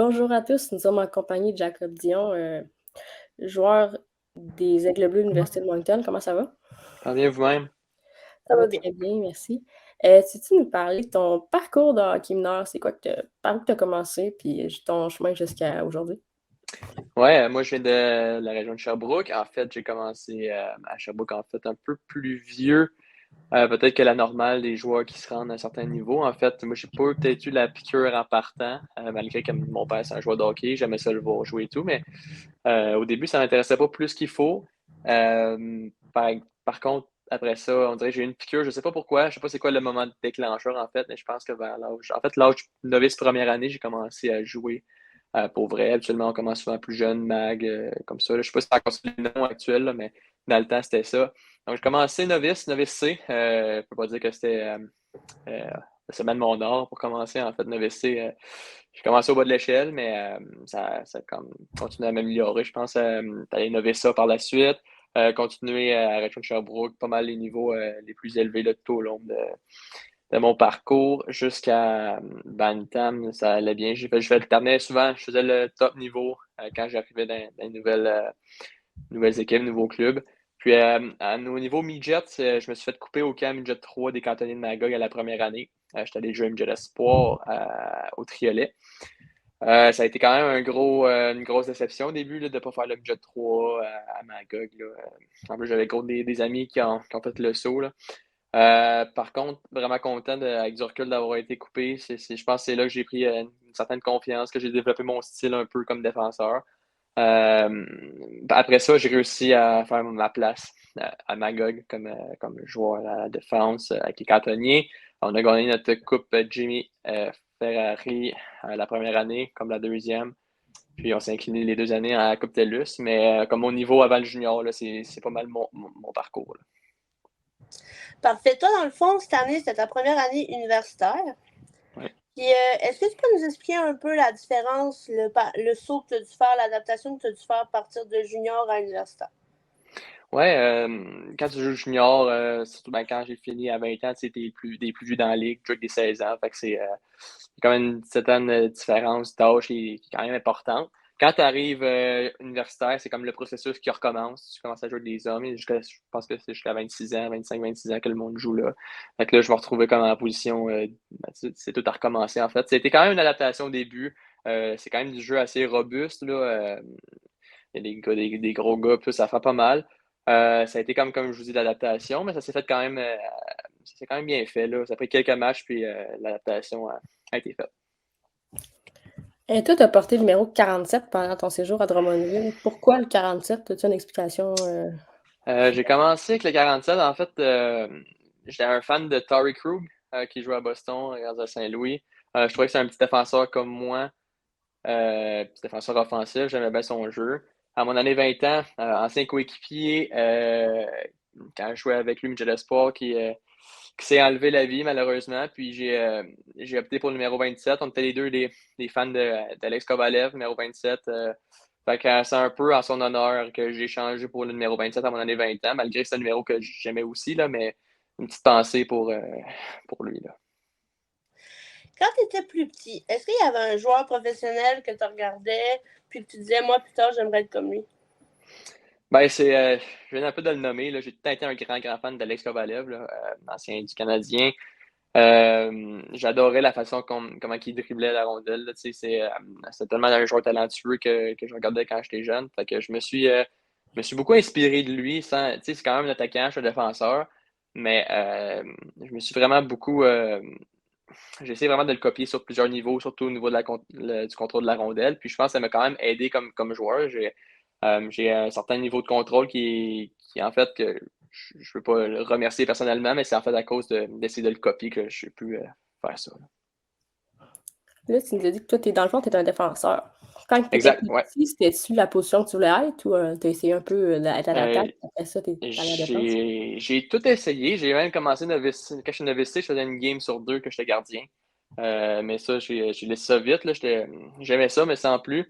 Bonjour à tous, nous sommes en compagnie de Jacob Dion, joueur des Aigles Bleus de l'Université de Moncton. Comment ça va? Ça va bien vous-même? Ça va très bien, merci. Sais-tu nous parler de ton parcours de hockey mineur? C'est quoi par où tu as commencé, puis ton chemin jusqu'à aujourd'hui? Ouais, moi je viens de la région de Sherbrooke. En fait, j'ai commencé à Sherbrooke en fait un peu plus vieux, peut-être que la normale des joueurs qui se rendent à un certain niveau. En fait, moi j'ai pas peut-être eu la piqûre en partant, malgré que mon père c'est un joueur de hockey, j'aimais ça le voir jouer et tout, mais au début ça m'intéressait pas plus qu'il faut. Par contre, après ça, on dirait que j'ai eu une piqûre, je sais pas pourquoi, je sais pas c'est quoi le moment déclencheur en fait, mais je pense que vers l'âge novice première année, j'ai commencé à jouer. Pour vrai, habituellement, on commence souvent plus jeune, mag, comme ça. Là. Je sais pas si c'est encore le nom actuel, là, mais dans le temps, c'était ça. Donc, j'ai commencé novice C. Je peux pas dire que c'était la semaine de mon or pour commencer. En fait, novice C, j'ai commencé au bas de l'échelle, mais ça a comme continué à m'améliorer. Je pense d'aller novice A par la suite, continuer à Région de Sherbrooke, pas mal les niveaux les plus élevés là, tout au long de mon parcours jusqu'à Bantam, ça allait bien. Je alternais souvent, je faisais le top niveau quand j'arrivais dans les nouvelles équipes, nouveaux clubs. Puis au niveau midget, je me suis fait couper au camp midget 3 des cantonniers de Magog à la première année. J'étais allé jouer midget espoir au Triolet. Ça a été quand même une grosse déception au début là, de ne pas faire le midget 3 à Magog. Là. En plus, j'avais gros des amis qui ont fait le saut. Là. Par contre, vraiment content avec du recul d'avoir été coupé. Je pense que c'est là que j'ai pris une certaine confiance, que j'ai développé mon style un peu comme défenseur. Euh, Après ça, j'ai réussi à faire ma place à Magog comme joueur à la défense avec les cantonniers. On a gagné notre coupe Jimmy Ferrari la première année, comme la deuxième. Puis on s'est incliné les 2 années à la Coupe TELUS. Mais comme au niveau avant le junior, là, c'est pas mal mon parcours. Là. Parfait. Toi, dans le fond, cette année, c'était ta première année universitaire. Ouais. Puis, est-ce que tu peux nous expliquer un peu la différence, le saut que tu as dû faire, l'adaptation que tu as dû faire à partir de junior à universitaire? Ouais, quand tu joues junior, surtout ben, quand j'ai fini à 20 ans, c'était des plus vieux dans la ligue, tu joues avec des 16 ans. Fait que c'est quand même une certaine différence d'âge qui est quand même importante. Quand tu arrives universitaire, c'est comme le processus qui recommence. Tu commences à jouer avec des hommes. Je pense que c'est jusqu'à 26 ans, 25, 26 ans que le monde joue là. Fait que là, je me retrouvais comme en position. Ben, c'est tout à recommencer en fait. C'était quand même une adaptation au début. C'est quand même du jeu assez robuste. Là. Il y a des gros gars, puis ça fait pas mal. Ça a été comme je vous dis, l'adaptation, mais ça s'est fait quand même, ça s'est quand même bien fait. Là. Ça a pris quelques matchs, puis l'adaptation a été faite. Et toi, tu as porté le numéro 47 pendant ton séjour à Drummondville. Pourquoi le 47? As-tu une explication? J'ai commencé avec le 47. En fait, j'étais un fan de Torrey Krug, qui jouait à Boston, à Saint-Louis. Je trouvais que c'est un petit défenseur comme moi, petit défenseur offensif. J'aimais bien son jeu. À mon année 20 ans, ancien coéquipier, quand je jouais avec lui, Michel Espoir, qui s'est enlevé la vie malheureusement. Puis j'ai opté pour le numéro 27. On était les deux des fans d'Alex Kovalev, numéro 27. Fait que c'est un peu en son honneur que j'ai changé pour le numéro 27 à mon année 20 ans, malgré que c'est un numéro que j'aimais aussi, là, mais une petite pensée pour lui. Là. Quand tu étais plus petit, est-ce qu'il y avait un joueur professionnel que tu regardais, puis que tu disais, moi, plus tard, j'aimerais être comme lui? Ben, je viens un peu de le nommer. Là. J'ai tout le temps été un grand fan d'Alex Kovalev, là, ancien du Canadien. J'adorais la façon comment il driblait la rondelle. Là, c'est tellement un joueur talentueux que je regardais quand j'étais jeune. Fait que je me suis beaucoup inspiré de lui. C'est quand même un attaquant, je suis un défenseur. Mais je me suis vraiment beaucoup. J'ai essayé vraiment de le copier sur plusieurs niveaux, surtout au niveau du contrôle de la rondelle. Puis je pense que ça m'a quand même aidé comme joueur. J'ai un certain niveau de contrôle qui en fait, que je ne veux pas le remercier personnellement, mais c'est en fait à cause d'essayer de le copier que je n'ai pu faire ça. Là. Là, tu nous as dit que toi, dans le fond, tu es un défenseur. Quand tu étais Exact, plus ouais. petit, c'était-tu la position que tu voulais être ou tu as essayé un peu d'être à Euh, l'attaque, après ça, tu es allé à la défense? j'ai tout essayé. J'ai même commencé novice. Quand je suis novice, je faisais une game sur deux que j'étais gardien. Mais ça, j'ai laissé ça vite. Là. J'aimais ça, mais sans plus.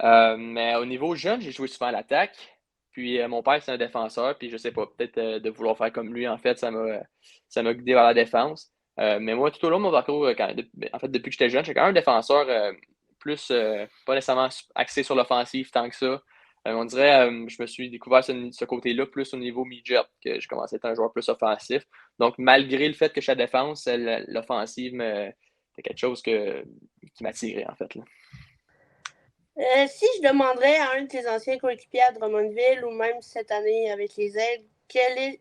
Mais au niveau jeune, j'ai joué souvent à l'attaque. Puis mon père, c'est un défenseur. Puis je sais pas, peut-être de vouloir faire comme lui, en fait, ça m'a guidé vers la défense. Mais moi, tout au long de mon parcours, en fait, depuis que j'étais jeune, j'étais quand même un défenseur plus pas nécessairement axé sur l'offensive tant que ça. On dirait je me suis découvert ce côté-là plus au niveau midget, que je commençais à être un joueur plus offensif. Donc, malgré le fait que je suis à défense, l'offensive c'était quelque chose qui m'attirait, en fait. Là. Si je demanderais à un de tes anciens coéquipiers à Drummondville ou même cette année avec les Aigles,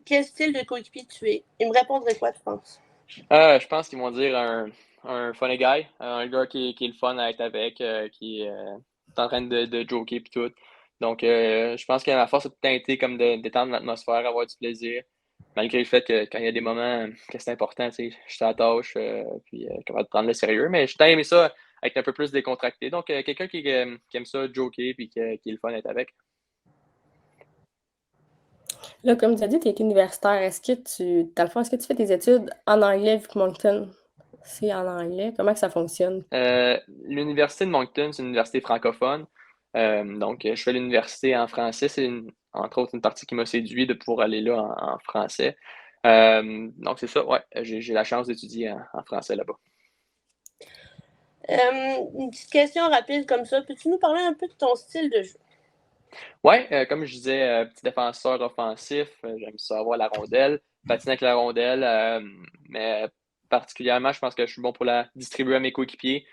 quel style de coéquipier tu es? Il me répondrait quoi, tu penses? Je pense qu'ils vont dire un funny guy, un gars qui est le fun à être avec, qui est en train de joker et tout. Donc, je pense que ma force, c'est teinté comme de détendre l'atmosphère, avoir du plaisir, malgré le fait que quand il y a des moments que c'est important, tu sais, je suis à la tâche, puis capable de prendre le sérieux, mais je t'aime ça être un peu plus décontracté. Donc, quelqu'un qui aime ça joker puis qui est le fun à être avec. Là, comme tu as dit, tu es universitaire. Dans le fond, est-ce que tu fais tes études en anglais vu que Moncton, c'est en anglais? Comment que ça fonctionne? L'Université de Moncton, c'est une université francophone. Donc, je fais l'université en français. C'est entre autres une partie qui m'a séduit de pouvoir aller là en français. Donc, c'est ça, ouais. J'ai la chance d'étudier en français là-bas. Une petite question rapide comme ça. Peux-tu nous parler un peu de ton style de jeu? Ouais, comme je disais, petit défenseur offensif, j'aime ça avoir la rondelle, patiner avec la rondelle, mais particulièrement, je pense que je suis bon pour la distribuer à mes coéquipiers.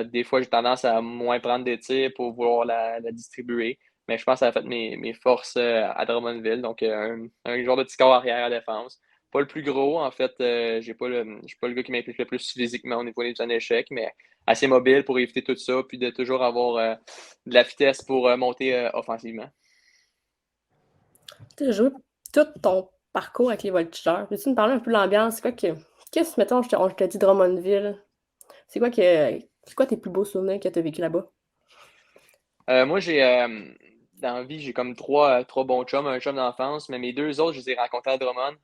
Des fois, j'ai tendance à moins prendre des tirs pour vouloir la distribuer, mais je pense que ça a fait mes forces à Drummondville, donc un genre de petit corps arrière à défense. Pas le plus gros, en fait, je suis pas le gars qui m'implique le plus physiquement au niveau des échecs, mais assez mobile pour éviter tout ça, puis de toujours avoir de la vitesse pour monter offensivement. Tu as joué tout ton parcours avec les Voltigeurs. Peux-tu me parler un peu de l'ambiance? Qu'est-ce que, mettons, on te dit Drummondville? C'est quoi tes plus beaux souvenirs que tu as vécu là-bas? Moi, dans la vie, j'ai comme trois bons chums, un chum d'enfance, mais mes deux autres, je les ai rencontrés à Drummond.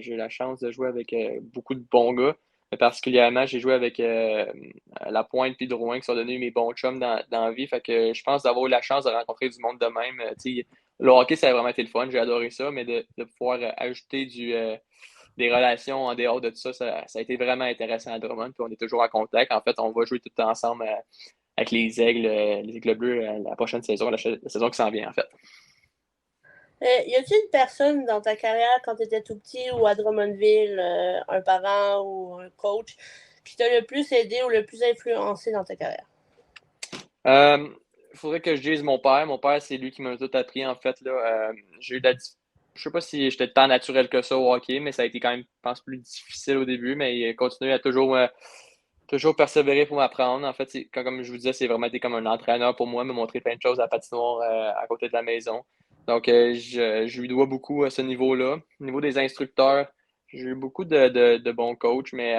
J'ai eu la chance de jouer avec beaucoup de bons gars. Mais particulièrement, j'ai joué avec Lapointe et Drouin, qui sont devenus mes bons chums dans la vie. Fait que je pense d'avoir eu la chance de rencontrer du monde de même. Tu sais, le hockey, ça a vraiment été le fun. J'ai adoré ça, mais de pouvoir ajouter des relations en dehors de tout ça, ça a été vraiment intéressant à Drummond. Puis on est toujours en contact. En fait, on va jouer tout ensemble avec les Aigles bleus la prochaine saison, la saison qui s'en vient, en fait. Y a-t-il une personne dans ta carrière quand tu étais tout petit ou à Drummondville, un parent ou un coach, qui t'a le plus aidé ou le plus influencé dans ta carrière? Il faudrait que je dise mon père. Mon père, c'est lui qui m'a tout appris, en fait. Là. J'ai eu je sais pas si j'étais tant naturel que ça au hockey, mais ça a été quand même, je pense, plus difficile au début, mais il a continué à toujours persévérer pour m'apprendre. En fait, comme je vous disais, c'est vraiment été comme un entraîneur pour moi, me montrer plein de choses à la patinoire à côté de la maison. Donc, je lui dois beaucoup à ce niveau-là. Au niveau des instructeurs, j'ai eu beaucoup de bons coachs, mais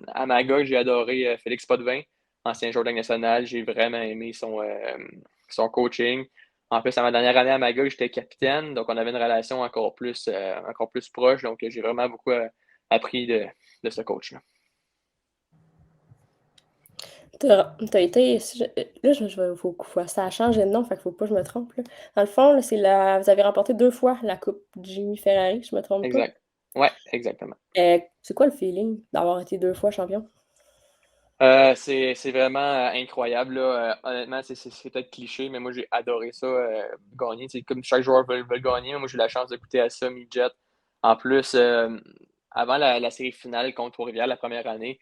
à Magog, j'ai adoré Félix Potvin, ancien joueur de la Ligue nationale. J'ai vraiment aimé son coaching. En plus, à ma dernière année à Magog, j'étais capitaine, donc on avait une relation encore plus proche. Donc, j'ai vraiment beaucoup appris de ce coach-là. T'as été. Là, ça a changé de nom, fait qu'il faut pas que je me trompe. Là. Dans le fond, là, vous avez remporté 2 fois la Coupe Jimmy Ferrari, je me trompe pas. Exact. Ouais, exactement. C'est quoi le feeling d'avoir été 2 fois champion? C'est vraiment incroyable. Là. Honnêtement, c'est peut-être cliché, mais moi, j'ai adoré ça, gagner. C'est comme chaque joueur veut gagner. Moi, j'ai eu la chance de goûter à ça, midget. En plus, avant la série finale contre Trois-Rivières la première année,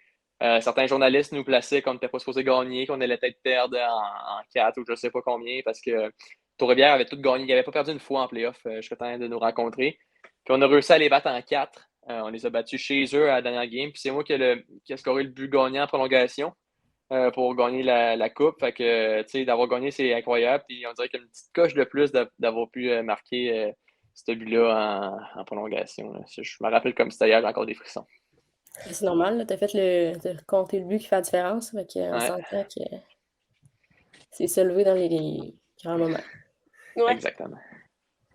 certains journalistes nous plaçaient qu'on n'était pas supposé gagner, qu'on allait peut-être perdre en 4 ou je ne sais pas combien, parce que Trois-Rivières avait tout gagné. Ils n'avaient pas perdu une fois en playoff jusqu'à temps de nous rencontrer. Puis on a réussi à les battre en 4. On les a battus chez eux à la dernière game. Puis c'est moi qui a scoré le but gagnant en prolongation pour gagner la coupe. Fait que, tu sais, d'avoir gagné, c'est incroyable. Puis on dirait qu'il y a une petite coche de plus d'avoir pu marquer ce but-là en prolongation. Là. Je me rappelle comme c'était hier, j'ai encore des frissons. C'est normal, là, t'as compté le but qui fait la différence, fait qu'on Ouais, s'entend que c'est se lever dans les grands moments. Ouais. exactement.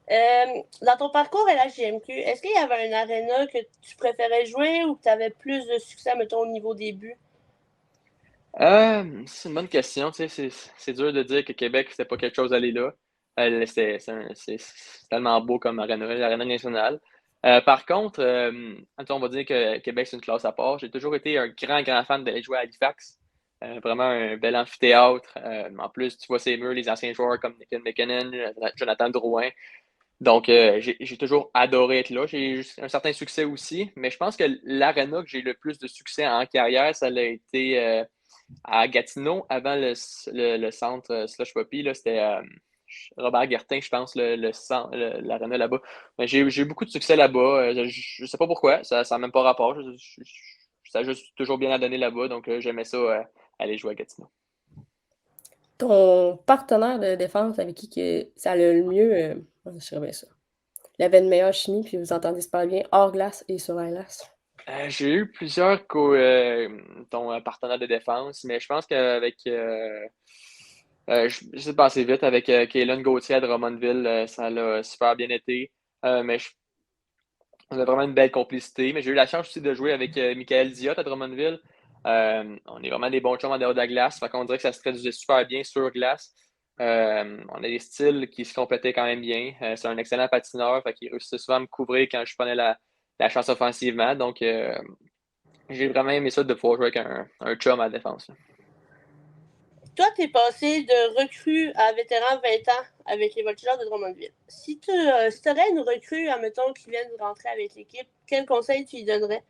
Dans ton parcours à la JMQ, est-ce qu'il y avait un aréna que tu préférais jouer ou que tu avais plus de succès, mettons, au niveau des buts? C'est une bonne question. Tu sais, c'est dur de dire que Québec, c'était pas quelque chose d'aller là. C'est tellement beau comme l'aréna nationale. Par contre, on va dire que Québec, c'est une classe à part. J'ai toujours été un grand fan d'aller jouer à Halifax. vraiment un bel amphithéâtre. En plus, tu vois ces murs, les anciens joueurs comme Nathan McKinnon, Jonathan Drouin. Donc, j'ai toujours adoré être là. J'ai eu un certain succès aussi, mais je pense que l'aréna que j'ai le plus de succès en carrière, ça a été à Gatineau, avant le centre Slush Poppy. Là, c'était Robert Guertin, je pense, l'aréna là-bas. Mais j'ai eu beaucoup de succès là-bas. Je sais pas pourquoi, ça n'a même pas rapport. Ça a juste toujours bien à donner là-bas, donc j'aimais ça aller jouer à Gatineau. Ton partenaire de défense avec qui que ça allait le mieux, je dirais bien ça. Il avait une meilleure chimie, puis vous entendez super bien hors glace et sur la glace. J'ai eu plusieurs partenaires de défense, mais je pense qu'avec je sais pas assez vite avec Kaylan Gauthier à Drummondville, ça l'a super bien été. Mais on a vraiment une belle complicité. Mais j'ai eu la chance aussi de jouer avec Michael Diot à Drummondville. On est vraiment des bons chums en dehors de la glace. Fait qu'on dirait que ça se traduisait super bien sur glace. On a des styles qui se complétaient quand même bien. C'est un excellent patineur. Fait qu'il réussissait souvent à me couvrir quand je prenais la chance offensivement. Donc, j'ai vraiment aimé ça de pouvoir jouer avec un chum à la défense. Toi, tu es passé de recrue à vétéran 20 ans avec les Voltigeurs de Drummondville. Si tu aurais une recrue, admettons, qui vient de rentrer avec l'équipe, quel conseil tu lui donnerais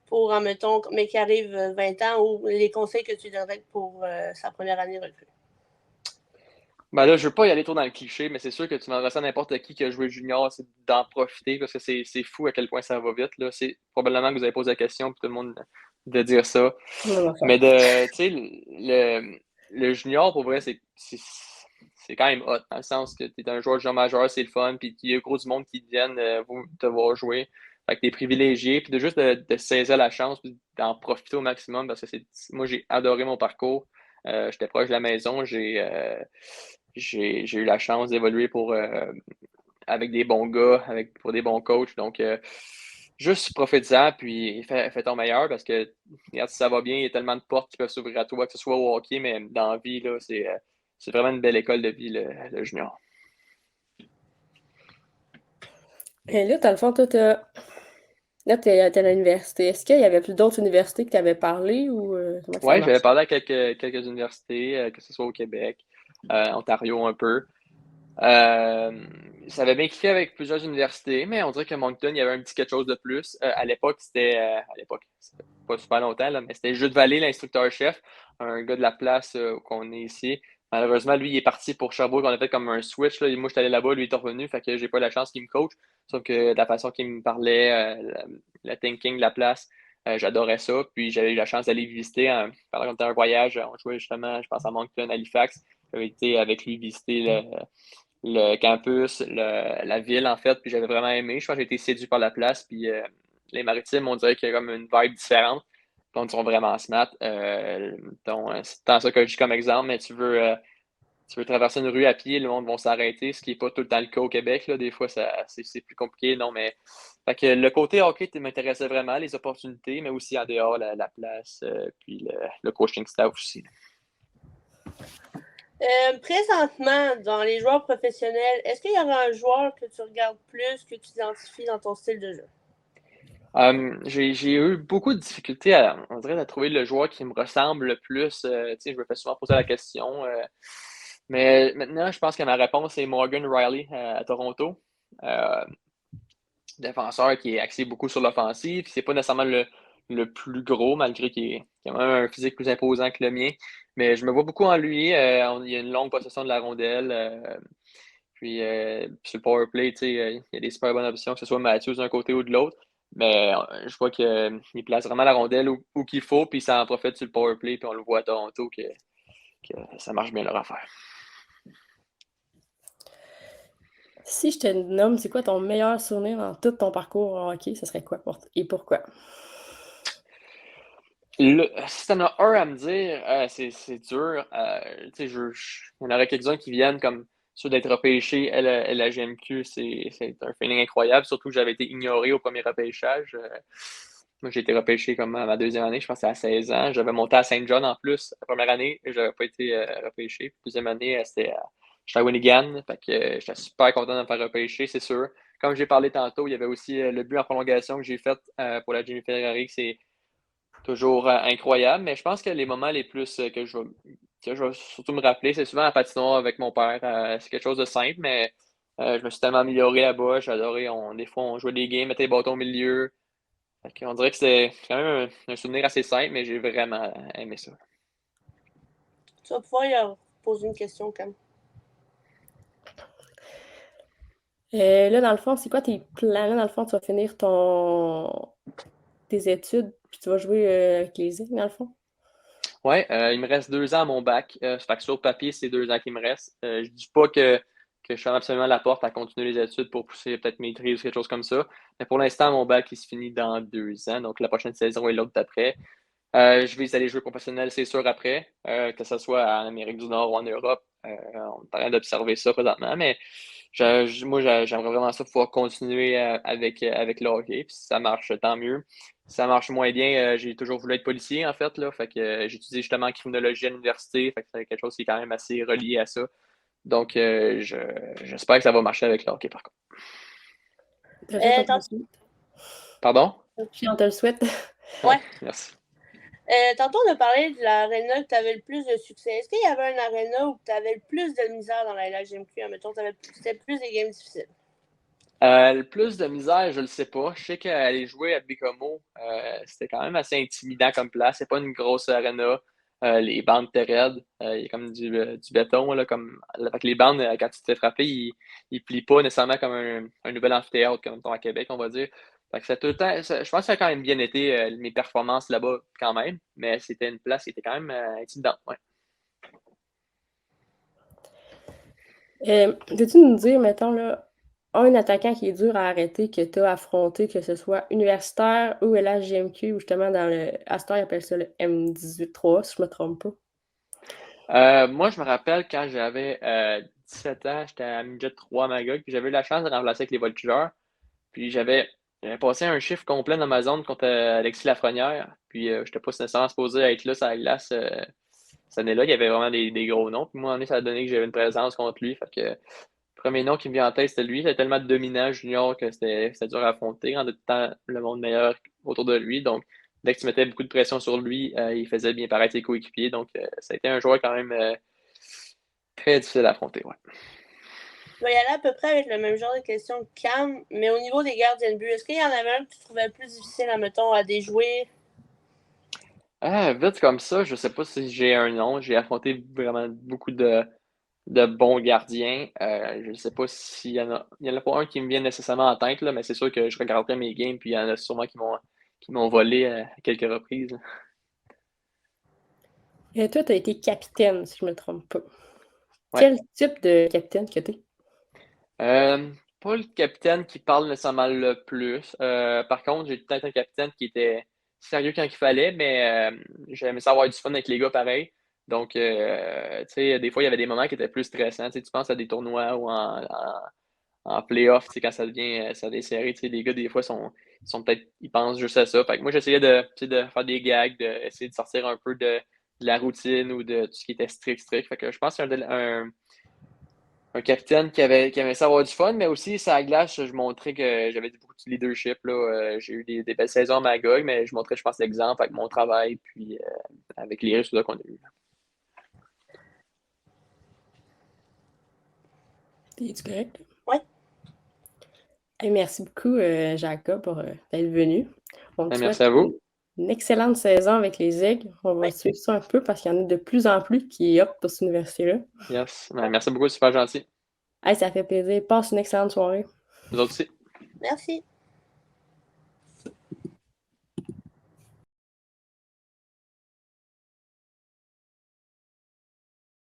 pour, admettons, mais qui arrive 20 ans, ou les conseils que tu lui donnerais pour sa première année recrue? Ben là, je veux pas y aller trop dans le cliché, mais c'est sûr que tu m'adresses à n'importe qui a joué junior, c'est d'en profiter parce que c'est fou à quel point ça va vite. Là. C'est probablement que vous avez posé la question, puis tout le monde de dire ça. Mais tu sais, le junior, pour vrai, c'est quand même hot, dans le sens que tu es un joueur junior majeur, c'est le fun, puis il y a gros du monde qui viennent te voir jouer. Fait que t'es privilégié, puis juste de saisir la chance, puis d'en profiter au maximum, parce que moi, j'ai adoré mon parcours. J'étais proche de la maison, j'ai eu la chance d'évoluer avec des bons gars, pour des bons coachs. Donc, juste profite-en, puis fais ton meilleur parce que, regarde, si ça va bien, il y a tellement de portes qui peuvent s'ouvrir à toi, que ce soit au hockey, mais dans la vie, là, c'est vraiment une belle école de vie, le junior. Et là, dans le fond, toi, là, t'es à l'université. Est-ce qu'il y avait plus d'autres universités que tu avais parlé ou comment ça Ouais, j'avais marche? parlé à quelques universités, que ce soit au Québec, Ontario un peu. Ça avait bien kiffé avec plusieurs universités, mais on dirait que Moncton, il y avait un petit quelque chose de plus. À l'époque, c'était pas super longtemps, là, mais c'était Jude Vallée, l'instructeur-chef, un gars de la place qu'on est ici. Malheureusement, lui, il est parti pour Sherbrooke. On a fait comme un switch. Là. Moi, j'étais allé là-bas, lui, il est revenu. Fait que j'ai pas eu la chance qu'il me coach. Sauf que de la façon qu'il me parlait, le thinking de la place, j'adorais ça. Puis j'avais eu la chance d'aller visiter. Pendant qu'on était en voyage, on jouait justement, je pense, à Moncton, Halifax. J'avais été avec lui visiter le campus, la ville, en fait. Puis j'avais vraiment aimé. Je pense que j'ai été séduit par la place. Puis les Maritimes, on dirait qu'il y a comme une vibe différente. Donc, ils sont vraiment smart. C'est tant ça que je dis comme exemple, mais tu veux traverser une rue à pied, le monde va s'arrêter, ce qui n'est pas tout le temps le cas au Québec. Là. Des fois, c'est plus compliqué. Non, mais fait que le côté hockey m'intéressait vraiment, les opportunités, mais aussi en dehors, la place, puis le coaching staff aussi. Présentement, dans les joueurs professionnels, est-ce qu'il y aura un joueur que tu regardes plus, que tu identifies dans ton style de jeu? J'ai eu beaucoup de difficultés on dirait, à trouver le joueur qui me ressemble le plus. Je me fais souvent poser la question. Mais maintenant, je pense que ma réponse est Morgan Riley à Toronto. Défenseur qui est axé beaucoup sur l'offensive. C'est pas nécessairement le plus gros, malgré qu'il a quand même un physique plus imposant que le mien. Mais je me vois beaucoup en lui. Il y a une longue possession de la rondelle. Puis sur le power play, il y a des super bonnes options, que ce soit Matthews d'un côté ou de l'autre. Mais je vois qu'il place vraiment la rondelle où qu'il faut, puis ça en profite sur le power play, puis on le voit à Toronto que ça marche bien leur affaire. Si je te nomme, c'est quoi ton meilleur souvenir dans tout ton parcours au hockey, ce serait quoi et pourquoi? Si t'en as un à me dire, c'est dur. Il y en aurait quelques-uns qui viennent comme ceux d'être repêchés à la GMQ, c'est un feeling incroyable, surtout que j'avais été ignoré au premier repêchage. Moi, j'ai été repêché comme à ma deuxième année, je pense que c'était à 16 ans. J'avais monté à Saint John en plus, la première année, et j'avais pas été repêché. Deuxième année, j'étais à Winigan, fait que j'étais super content de me faire repêcher, c'est sûr. Comme j'ai parlé tantôt, il y avait aussi le but en prolongation que j'ai fait pour la Jimmy Ferrari, c'est toujours incroyable, mais je pense que les moments les plus que je vais surtout me rappeler, c'est souvent la patinoire avec mon père. C'est quelque chose de simple, mais je me suis tellement amélioré là-bas. J'ai adoré. Des fois, on jouait des games, mettait les bâtons au milieu. On dirait que c'est quand même un souvenir assez simple, mais j'ai vraiment aimé ça. Tu vas pouvoir y poser une question quand même. Là, dans le fond, c'est quoi tes plans? Là, dans le fond, tu vas finir tes études, puis tu vas jouer avec les îles, dans le fond? Ouais, il me reste 2 ans à mon bac. Fait que sur le papier, c'est 2 ans qu'il me reste. Je dis pas que je ferme absolument la porte à continuer les études pour pousser peut-être maîtrise ou quelque chose comme ça. Mais pour l'instant, mon bac, il se finit dans 2 ans. Donc, la prochaine saison et l'autre d'après. Je vais aller jouer professionnel, c'est sûr, après, que ce soit en Amérique du Nord ou en Europe. On est en train d'observer ça présentement, mais moi, j'aimerais vraiment ça pouvoir continuer avec le hockey. Puis si ça marche, tant mieux. Si ça marche moins bien, j'ai toujours voulu être policier, en fait, là. Fait que j'ai étudié justement en criminologie à l'université. Fait que c'est quelque chose qui est quand même assez relié à ça. Donc, j'espère que ça va marcher avec le hockey, par contre. On te le souhaite. Pardon? Puis on te le souhaite. Ouais. Merci. Tantôt, on a parlé de l'aréna que tu avais le plus de succès. Est-ce qu'il y avait un aréna où tu avais le plus de misère dans la LHJMQ? Admettons, c'était plus des games difficiles. Le plus de misère, je le sais pas. Je sais qu'aller jouer à Bécomo, c'était quand même assez intimidant comme place. C'est pas une grosse arena. Les bandes étaient raides. Il y a comme du béton. Là, fait que les bandes, quand tu te fais frapper, ils plient pas nécessairement comme un nouvel amphithéâtre, comme à Québec, on va dire. Fait que c'est tout le temps, je pense que ça a quand même bien été mes performances là-bas quand même, mais c'était une place qui était quand même intimidante. Ouais. Peux-tu nous dire, mettons, là, un attaquant qui est dur à arrêter que tu as affronté, que ce soit universitaire ou LHJMQ, ou justement dans le. À ce temps, ils appellent ça le M18-3, si je me trompe pas. Moi, je me rappelle quand j'avais 17 ans, j'étais à Midget 3 à Magog, puis j'avais eu la chance de remplacer avec les voltigeurs. Puis j'avais passé un chiffre complet dans ma zone contre Alexis Lafrenière. Puis je n'étais pas nécessairement supposé être là sur la glace cette année-là. Il y avait vraiment des gros noms. Puis moi, en année, ça a donné que j'avais une présence contre lui. Fait que le premier nom qui me vient en tête, c'était lui. Il était tellement dominant junior que c'était dur à affronter. En temps, le monde meilleur autour de lui. Donc, dès que tu mettais beaucoup de pression sur lui, il faisait bien paraître ses coéquipiers. Donc, ça a été un joueur quand même très difficile à affronter. Ouais. Je vais y aller à peu près avec le même genre de questions que Cam, mais au niveau des gardiens de but, est-ce qu'il y en avait un que tu trouvais plus difficile, admettons, à déjouer? Vite comme ça, je sais pas si j'ai un nom. J'ai affronté vraiment beaucoup de bons gardiens. Je ne sais pas s'il y en a. Il n'y en a pas un qui me vient nécessairement en tête, là, mais c'est sûr que je regarderai mes games, puis il y en a sûrement qui m'ont volé à quelques reprises. Et toi, tu as été capitaine, si je ne me trompe pas. Ouais. Quel type de capitaine que tu es? Pas le capitaine qui parle nécessairement le plus. Par contre, j'ai peut-être un capitaine qui était sérieux quand il fallait, mais j'aimais ça avoir du fun avec les gars pareil. Donc, tu sais, des fois, il y avait des moments qui étaient plus stressants. Tu sais, tu penses à des tournois ou en playoff, tu sais, quand ça devient serré, tu sais, les gars, des fois, ils pensent juste à ça. Fait que moi, j'essayais de faire des gags, d'essayer de sortir un peu de la routine ou de tout ce qui était strict. Fait que je pense que c'est un capitaine qui aimait ça avoir du fun, mais aussi, sur la glace, je montrais que j'avais beaucoup de leadership, là. J'ai eu des belles saisons à Magog, mais je montrais, je pense, l'exemple avec mon travail, puis avec les résultats qu'on a eu. Es-tu correct? Oui. Hey, merci beaucoup, Jacob, pour d'être venu. On te Merci souhaite à vous. une excellente saison avec les Aigles. On va suivre ça un peu parce qu'il y en a de plus en plus qui optent pour cette université-là. Yes. Merci beaucoup, c'est super gentil. Hey, ça fait plaisir. Passe une excellente soirée. Vous autres aussi. Merci.